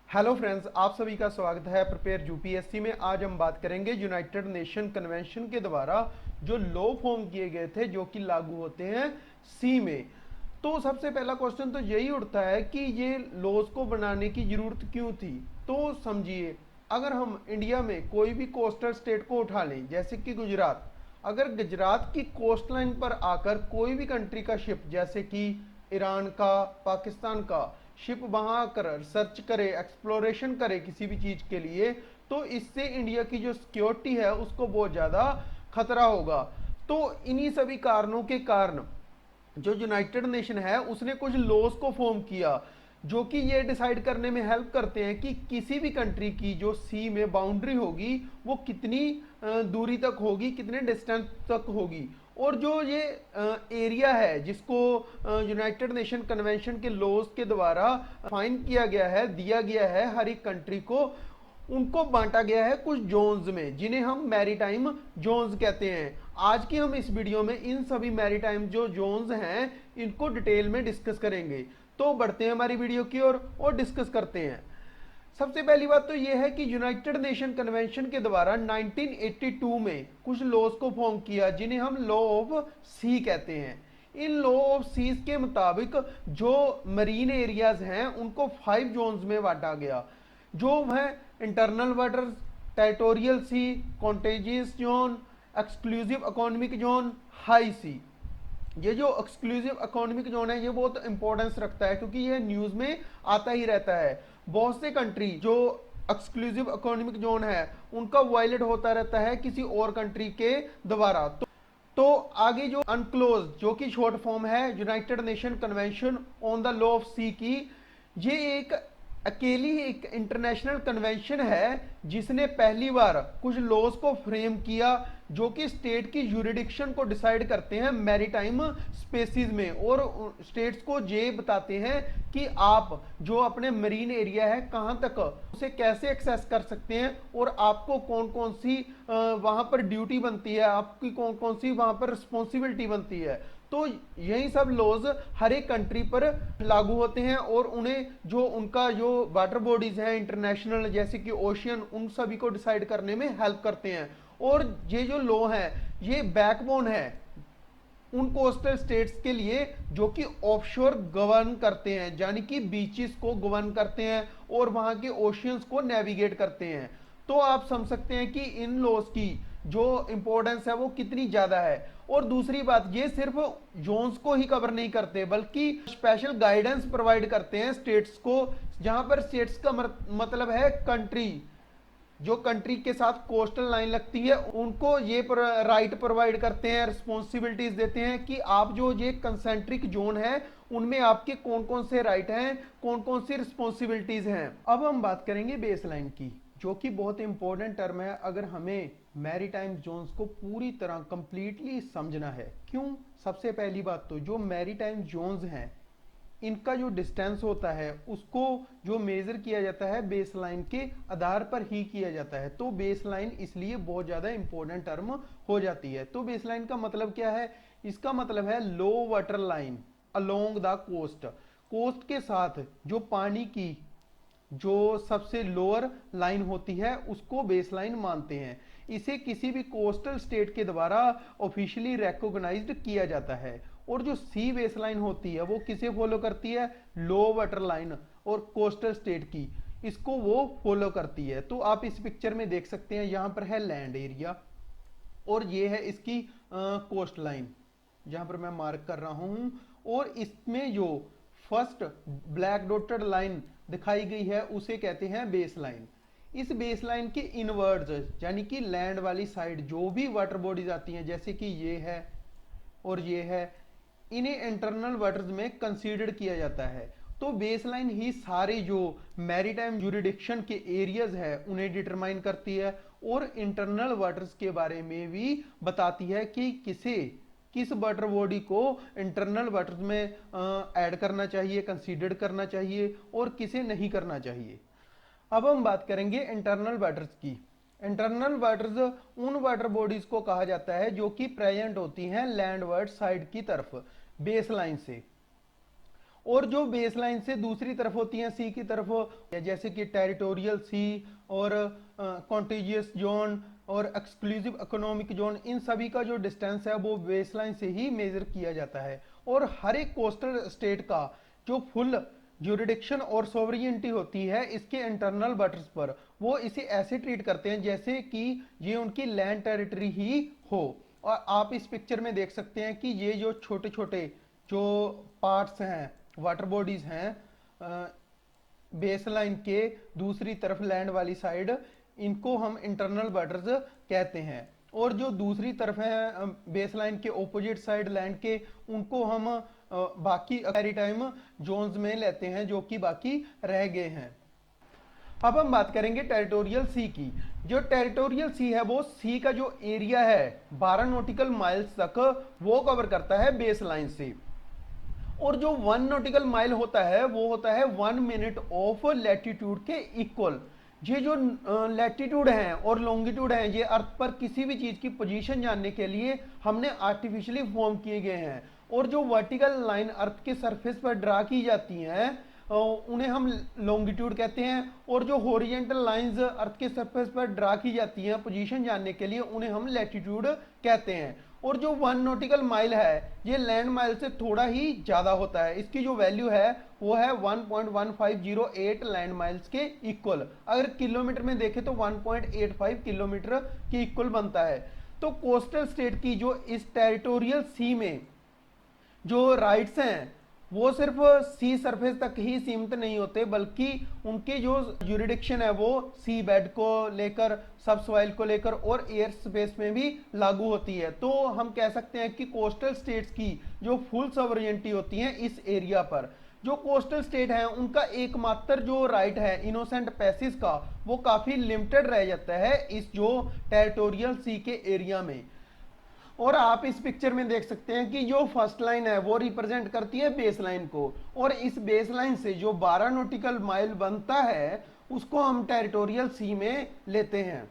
Hello friends, आप सभी का स्वागत है प्रिपेयर यूपीएससी में। आज हम बात करेंगे यूनाइटेड नेशन कन्वेंशन के द्वारा जो लॉ फॉर्म किए गए थे जो कि लागू होते हैं सी में। तो सबसे पहला क्वेश्चन तो यही उठता है कि ये लॉज को बनाने की जरूरत क्यों थी। तो समझिए, अगर हम इंडिया में कोई भी कोस्टल स्टेट को उठा लें जैसे कि गुजरात, अगर गुजरात की कोस्ट लाइन पर आकर कोई भी कंट्री का शिप जैसे कि ईरान का, पाकिस्तान का शिप वहां आकर सर्च करे, एक्सप्लोरेशन करे किसी भी चीज के लिए, तो इससे इंडिया की जो सिक्योरिटी है उसको बहुत ज्यादा खतरा होगा। तो इन्हीं सभी कारणों के कारण जो यूनाइटेड नेशन है उसने कुछ लॉज को फॉर्म किया जो कि ये डिसाइड करने में हेल्प करते हैं कि किसी भी कंट्री की जो सी में बाउंड्री होगी वो कितनी दूरी तक होगी, कितने डिस्टेंस तक होगी। और जो ये एरिया है जिसको यूनाइटेड नेशन कन्वेंशन के लॉज के द्वारा फाइन किया गया है, दिया गया है हर एक कंट्री को, उनको बांटा गया है कुछ जोन्स में जिन्हें हम मैरीटाइम जोन्स कहते हैं। आज की हम इस वीडियो में इन सभी मैरीटाइम जो जोन्स हैं इनको डिटेल में डिस्कस करेंगे। तो बढ़ते हैं हमारी वीडियो की ओर और डिस्कस करते हैं। सबसे पहली बात तो यह है कि यूनाइटेड नेशन कन्वेंशन के द्वारा 1982 में कुछ लॉज को फॉर्म किया जिन्हें हम लॉ ऑफ सी कहते हैं। इन लॉ ऑफ सीज के मुताबिक जो मरीन एरियाज हैं उनको 5 जोन्स में बांटा गया, जो है internal waters, territorial sea, contiguous zone, exclusive economic zone, high sea. ये जो एक्सक्लूसिव इकोनॉमिक जोन है ये बहुत इंपॉर्टेंस रखता है क्योंकि ये न्यूज में आता ही रहता है। बहुत से कंट्री जो एक्सक्लूसिव इकोनॉमिक जोन है उनका वायलेट होता रहता है किसी और कंट्री के द्वारा। तो आगे जो अनक्लोज, जो कि शॉर्ट फॉर्म है United Nation Convention on the Law of Sea की, ये एक अकेली एक इंटरनेशनल कन्वेंशन है जिसने पहली बार कुछ लॉज को फ्रेम किया जो कि स्टेट की यूरिडिक्शन को डिसाइड करते हैं मैरीटाइम स्पेसिस में, और स्टेट्स को ये बताते हैं कि आप जो अपने मरीन एरिया है कहां तक उसे कैसे एक्सेस कर सकते हैं और आपको कौन कौन सी वहां पर ड्यूटी बनती है, आपकी कौन कौन सी वहां पर रिस्पॉन्सिबिलिटी बनती है। तो यही सब लॉज हर एक कंट्री पर लागू होते हैं और उन्हें जो उनका जो वाटर बॉडीज हैं इंटरनेशनल जैसे कि ओशियन, उन सभी को डिसाइड करने में हेल्प करते हैं। और ये जो लॉ है ये बैकबोन है उन कोस्टल स्टेट्स के लिए जो कि ऑफशोर गवर्न करते हैं, यानी कि बीचेस को गवर्न करते हैं और वहां के ओशियंस को नेविगेट करते हैं। तो आप समझ सकते हैं कि इन लॉज की जो इंपॉर्टेंस है वो कितनी ज्यादा है। और दूसरी बात, ये सिर्फ जोन्स को ही कवर नहीं करते बल्कि स्पेशल गाइडेंस प्रोवाइड करते हैं स्टेट्स को, जहां पर स्टेट्स का मतलब है कंट्री, जो कंट्री के साथ कोस्टल लाइन लगती है उनको ये राइट प्रोवाइड करते हैं, रिस्पॉन्सिबिलिटीज देते हैं कि आप जो ये कंसेंट्रिक जोन है उनमें आपके कौन कौन से राइट हैं, कौन कौन सी रिस्पॉन्सिबिलिटीज हैं। अब हम बात करेंगे बेस लाइन की, जो कि बहुत इंपॉर्टेंट टर्म है अगर हमें मैरीटाइम जोन्स को पूरी तरह कंप्लीटली समझना है। क्यों? सबसे पहली बात तो जो मैरीटाइम जोन्स हैं इनका जो डिस्टेंस होता है उसको जो मेजर किया जाता है बेस लाइन के आधार पर ही किया जाता है। तो बेस लाइन इसलिए बहुत ज्यादा इंपॉर्टेंट टर्म हो जाती है। तो बेस लाइन का मतलब क्या है? इसका मतलब है low water line along the coast. Coast के साथ जो पानी की जो सबसे लोअर लाइन होती है उसको बेस लाइन मानते हैं। इसे किसी भी कोस्टल स्टेट के द्वारा ऑफिशियली रिकॉग्नाइज्ड किया जाता है। और जो सी बेस लाइन होती है वो किसे फॉलो करती है? लो वाटर लाइन और कोस्टल स्टेट की, इसको वो फॉलो करती है। तो आप इस पिक्चर में देख सकते हैं यहां पर है लैंड एरिया और ये है इसकी कोस्ट लाइन जहां पर मैं मार्क कर रहा हूं। और इसमें जो फर्स्ट ब्लैक डॉटेड लाइन दिखाई गई है उसे कहते हैं बेस लाइन। इस बेस लाइन के इनवर्ड्स यानी कि लैंड वाली साइड जो भी वाटर बॉडीज आती हैं जैसे कि ये है और ये है, इन्हें इंटरनल वाटर्स में कंसीडर किया जाता है। तो बेसलाइन ही सारे जो मैरीटाइम जुरिडिक्शन के एरियाज है उन्हें डिटरमाइन करती है और इंटरनल वाटर्स के बारे में भी बताती है कि किस वाटर बॉडी को इंटरनल वाटर्स में ऐड करना चाहिए, कंसीडर करना चाहिए और किसे नहीं करना चाहिए। अब हम बात करेंगे इंटरनल वाटर्स की। इंटरनल वाटर्स उन वाटर बॉडीज को कहा जाता है जो कि प्रेजेंट होती हैं लैंडवर्ड साइड की तरफ बेस लाइन से। और जो बेस लाइन से दूसरी तरफ होती हैं सी की तरफ, जैसे कि टेरिटोरियल सी और कॉन्टेजियस जोन और एक्सक्लूसिव इकोनॉमिक जोन, इन सभी का जो डिस्टेंस है वो बेस लाइन से ही मेजर किया जाता है। और हर एक कोस्टल स्टेट का जो फुल ज्यूरिडिक्शन और सोवरियनिटी होती है इसके इंटरनल बॉर्डर्स पर, वो इसे ऐसे ट्रीट करते हैं जैसे कि ये उनकी लैंड टेरिटरी ही हो। और आप इस पिक्चर में देख सकते हैं कि ये जो छोटे छोटे जो पार्ट्स हैं, वाटर बॉडीज हैं बेस लाइन के दूसरी तरफ लैंड वाली साइड, इनको हम इंटरनल बॉर्डर्स कहते हैं। और जो दूसरी तरफ है बेस लाइन के ओपोजिट साइड लैंड के, उनको हम बाकी मैरीटाइम जोन्स में लेते हैं जो कि बाकी रह गए हैं। अब हम बात करेंगे टेरिटोरियल सी की। जो टेरिटोरियल सी है वो सी का जो एरिया है 12 नॉटिकल माइल्स तक वो कवर करता है बेस लाइन से। और जो 1 नॉटिकल माइल होता है वो होता है 1 मिनट ऑफ लैटिट्यूड के इक्वल। ये जो लैटिट्यूड हैं और लॉन्गिट्यूड हैं ये अर्थ पर किसी भी चीज की पोजीशन जानने के लिए हमने आर्टिफिशियली फॉर्म किए गए हैं। और जो वर्टिकल लाइन अर्थ के सरफेस पर ड्रा की जाती हैं उन्हें हम लॉन्गिट्यूड कहते हैं। और जो हॉरिजॉन्टल लाइंस अर्थ के सरफेस पर ड्रा की जाती हैं पोजीशन जानने के लिए उन्हें हम लैटिट्यूड कहते हैं। और जो 1 नॉटिकल माइल है ये लैंड माइल से थोड़ा ही ज्यादा होता है, इसकी जो वैल्यू है वो है 1.1508 लैंड माइल्स के इक्वल। अगर किलोमीटर में देखें तो 1.85 किलोमीटर के इक्वल बनता है। तो कोस्टल स्टेट की जो इस टेरिटोरियल सी में जो राइट्स हैं वो सिर्फ सी सरफेस तक ही सीमित नहीं होते, बल्कि उनके जो ज्यूरिडिक्शन है वो सी बेड को लेकर, सब सॉइल को लेकर और एयर स्पेस में भी लागू होती है। तो हम कह सकते हैं कि कोस्टल स्टेट्स की जो फुल सॉवरेनिटी होती है इस एरिया पर, जो कोस्टल स्टेट है उनका एकमात्र जो राइट है इनोसेंट पैसेज का वो काफी लिमिटेड रह जाता है इस जो टेरिटोरियल सी के एरिया में। और आप इस पिक्चर में देख सकते हैं कि जो फर्स्ट लाइन है वो रिप्रेजेंट करती है बेस लाइन को, और इस बेस लाइन से जो 12 नॉटिकल माइल बनता है उसको हम टेरिटोरियल सी में लेते हैं।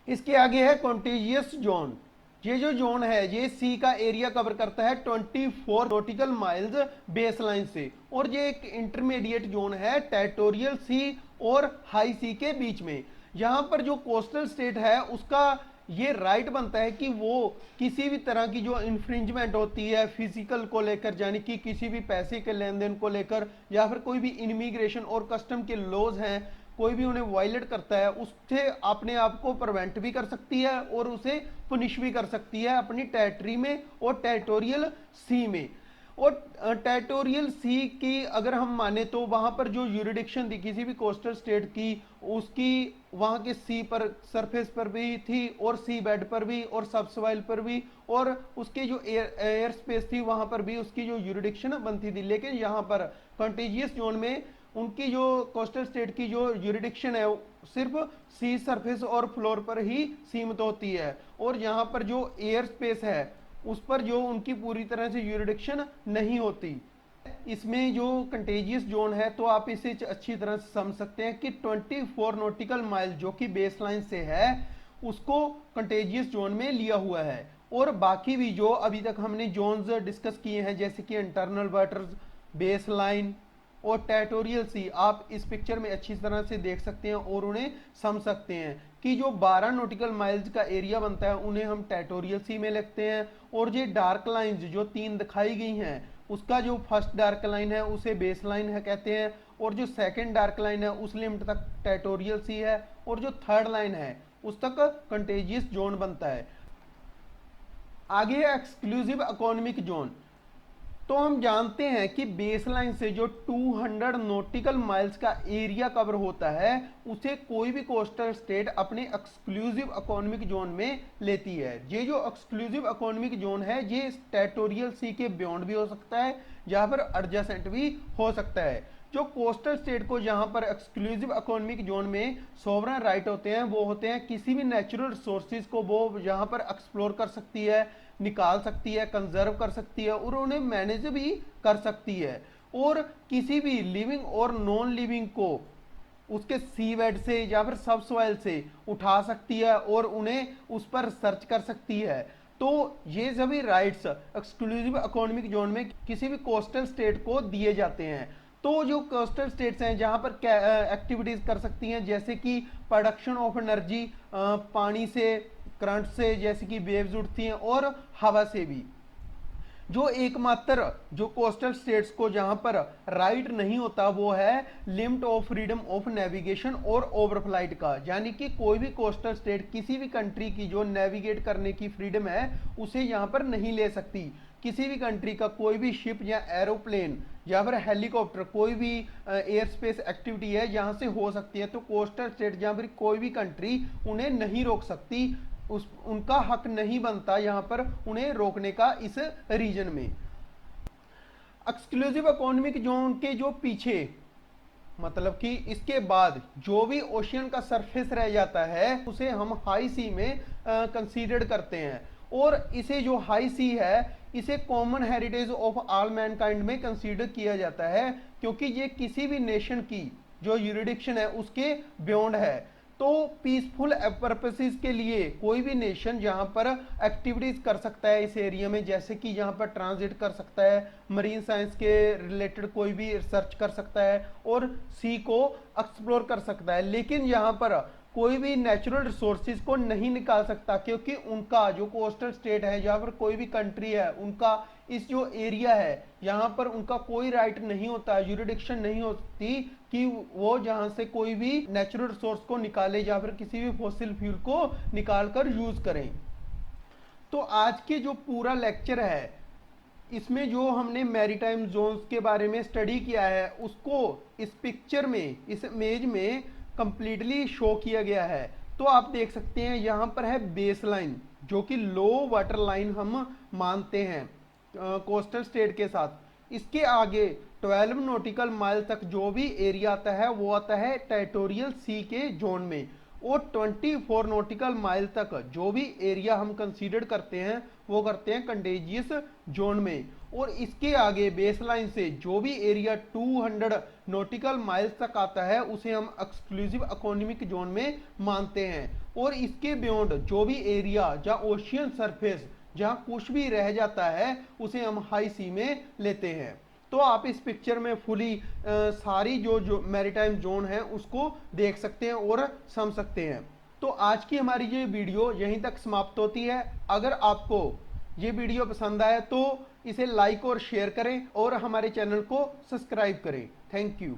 इसके आगे है कॉन्टेजियस जोन। ये जो जोन है ये सी का एरिया कवर करता है 24 नॉटिकल माइल्स बेस लाइन से, और ये एक इंटरमीडिएट जोन है टेरिटोरियल सी और हाई सी के बीच में। यहां पर जो कोस्टल स्टेट है उसका ये राइट बनता है कि वो किसी भी तरह की जो इन्फ्रिंजमेंट होती है फिजिकल को लेकर, यानी कि किसी भी पैसे के लेन देन को लेकर, या फिर कोई भी इमिग्रेशन और कस्टम के लॉज हैं कोई भी उन्हें वायलेट करता है उससे अपने आप को प्रिवेंट भी कर सकती है और उसे पुनिश भी कर सकती है अपनी टेरिटरी में और टेरिटोरियल सी में। और टेरिटोरियल सी की अगर हम माने तो वहां पर जो यूरिडिक्शन थी किसी भी कोस्टल स्टेट की उसकी वहां के सी पर सरफेस पर भी थी और सी बेड पर भी और सब सॉइल पर भी, और उसके जो एयर स्पेस थी वहां पर भी उसकी जो यूरिडिक्शन बनती थी। लेकिन यहाँ पर कॉन्टेजियस जोन में उनकी जो कोस्टल स्टेट की जो यूरिडिक्शन है सिर्फ सी सरफेस और फ्लोर पर ही सीमित होती है, और यहाँ पर जो एयर स्पेस है उस पर जो उनकी पूरी तरह से यूरिडिक्शन नहीं होती। इसमें जो कंटेजियस जोन है तो आप इसे अच्छी तरह से समझ सकते हैं कि 24 नॉटिकल माइल जो कि बेस लाइन से है उसको कंटेजियस जोन में लिया हुआ है। और बाकी भी जो अभी तक हमने जोन्स डिस्कस किए हैं जैसे कि इंटरनल वाटर्स, बेस लाइन और टेरिटोरियल सी, आप इस पिक्चर में अच्छी तरह से देख सकते हैं और उन्हें समझ सकते हैं कि जो 12 नॉटिकल माइल्स का एरिया बनता है उन्हें हम टेरिटोरियल सी में लिखते हैं। और ये डार्क लाइंस जो 3 दिखाई गई हैं उसका जो फर्स्ट डार्क लाइन है उसे बेस लाइन है कहते हैं, और जो सेकंड डार्क लाइन है उस लिमिट तक टेरिटोरियल सी है, और जो थर्ड लाइन है उस तक कंटेजियस जोन बनता है। आगे है एक्सक्लूसिव इकोनॉमिक जोन। तो हम जानते हैं कि बेसलाइन से जो 200 नॉटिकल माइल्स का एरिया कवर होता है उसे कोई भी कोस्टल स्टेट अपने एक्सक्लूसिव इकोनॉमिक जोन में लेती है। ये जो एक्सक्लूसिव इकोनॉमिक जोन है ये टेरिटोरियल सी के बियॉन्ड भी हो सकता है, जहां पर एडजेसेंट भी हो सकता है। जो कोस्टल स्टेट को जहां पर एक्सक्लूसिव इकोनॉमिक जोन में सोवरेन राइट होते हैं वो होते हैं किसी भी नेचुरल रिसोर्सेज को वो जहां पर एक्सप्लोर कर सकती है, निकाल सकती है, कंजर्व कर सकती है और उन्हें मैनेज भी कर सकती है, और किसी भी लिविंग और नॉन लिविंग को उसके सी बेड से या फिर सब सॉइल से उठा सकती है और उन्हें उस पर सर्च कर सकती है। तो ये सभी राइट्स एक्सक्लूसिव इकोनॉमिक जोन में किसी भी कोस्टल स्टेट को दिए जाते हैं। तो जो कोस्टल स्टेट्स हैं जहां पर एक्टिविटीज कर सकती हैं, जैसे कि प्रोडक्शन ऑफ एनर्जी, पानी से, करंट से, जैसे कि वेव्स उठती हैं, और हवा से भी। जो एकमात्र जो कोस्टल स्टेट्स को जहां पर राइट नहीं होता वो है limit of freedom of navigation और ओवरफ्लाइट का, यानी कि कोई भी कोस्टल स्टेट किसी भी कंट्री की जो नेविगेट करने की फ्रीडम है उसे यहां पर नहीं ले सकती। किसी भी कंट्री का कोई भी शिप या एरोप्लेन या फिर हेलीकॉप्टर, कोई भी एयर स्पेस एक्टिविटी है जहां से हो सकती है, तो कोस्टल स्टेट जहां पर कोई भी कंट्री उन्हें नहीं रोक सकती, उनका हक नहीं बनता यहां पर उन्हें रोकने का इस रीजन में। एक्सक्लूसिव इकोनॉमिक जोन के जो पीछे, मतलब कि इसके बाद जो भी ओशियन का सरफेस रह जाता है उसे हम हाई सी में कंसीडर करते हैं। और इसे जो हाई सी है इसे common heritage of all Mankind में कंसीडर किया जाता है, क्योंकि ये किसी भी नेशन की जो यूरिडिक्शन है उसके बियॉन्ड है। तो पीसफुल पर्पसेस के लिए कोई भी नेशन जहां पर एक्टिविटीज कर सकता है इस एरिया में, जैसे कि यहाँ पर ट्रांजिट कर सकता है, मरीन साइंस के रिलेटेड कोई भी रिसर्च कर सकता है और सी को एक्सप्लोर कर सकता है, लेकिन यहाँ पर कोई भी नेचुरल रिसोर्सेज को नहीं निकाल सकता, क्योंकि उनका जो कोस्टल स्टेट है जहां पर कोई भी कंट्री है उनका इस जो एरिया है यहाँ पर उनका कोई राइट नहीं होता, यूरिडिक्शन नहीं होती कि वो जहां से कोई भी नेचुरल रिसोर्स को निकाले या फिर किसी भी फॉसिल फ्यूल को निकाल कर यूज करें। तो आज के जो पूरा लेक्चर है इसमें जो हमने मैरीटाइम जोन्स के बारे में स्टडी किया है उसको इस पिक्चर में, इस इमेज में कंप्लीटली शो किया गया है। तो आप देख सकते हैं यहाँ पर है बेस लाइन, जो कि लो वाटर लाइन हम मानते हैं कोस्टल स्टेट के साथ। इसके आगे 12 नॉटिकल माइल तक जो भी एरिया आता है वो आता है टेरिटोरियल सी के जोन में, और 24 नॉटिकल माइल तक जो भी एरिया हम कंसीडर करते हैं वो करते हैं कंटेजियस जोन में। और इसके आगे बेस लाइन से जो भी एरिया 200 नॉटिकल माइल्स तक आता है उसे हम एक्सक्लूसिव इकोनॉमिक जोन में मानते हैं। और इसके बियॉन्ड जो भी एरिया जहाँ ओशियन सरफेस जहां कुछ भी रह जाता है उसे हम हाई सी में लेते हैं। तो आप इस पिक्चर में फुली सारी जो मैरीटाइम जोन है उसको देख सकते हैं और समझ सकते हैं। तो आज की हमारी ये वीडियो यहीं तक समाप्त होती है। अगर आपको ये वीडियो पसंद आए तो इसे लाइक और शेयर करें और हमारे चैनल को सब्सक्राइब करें। Thank you.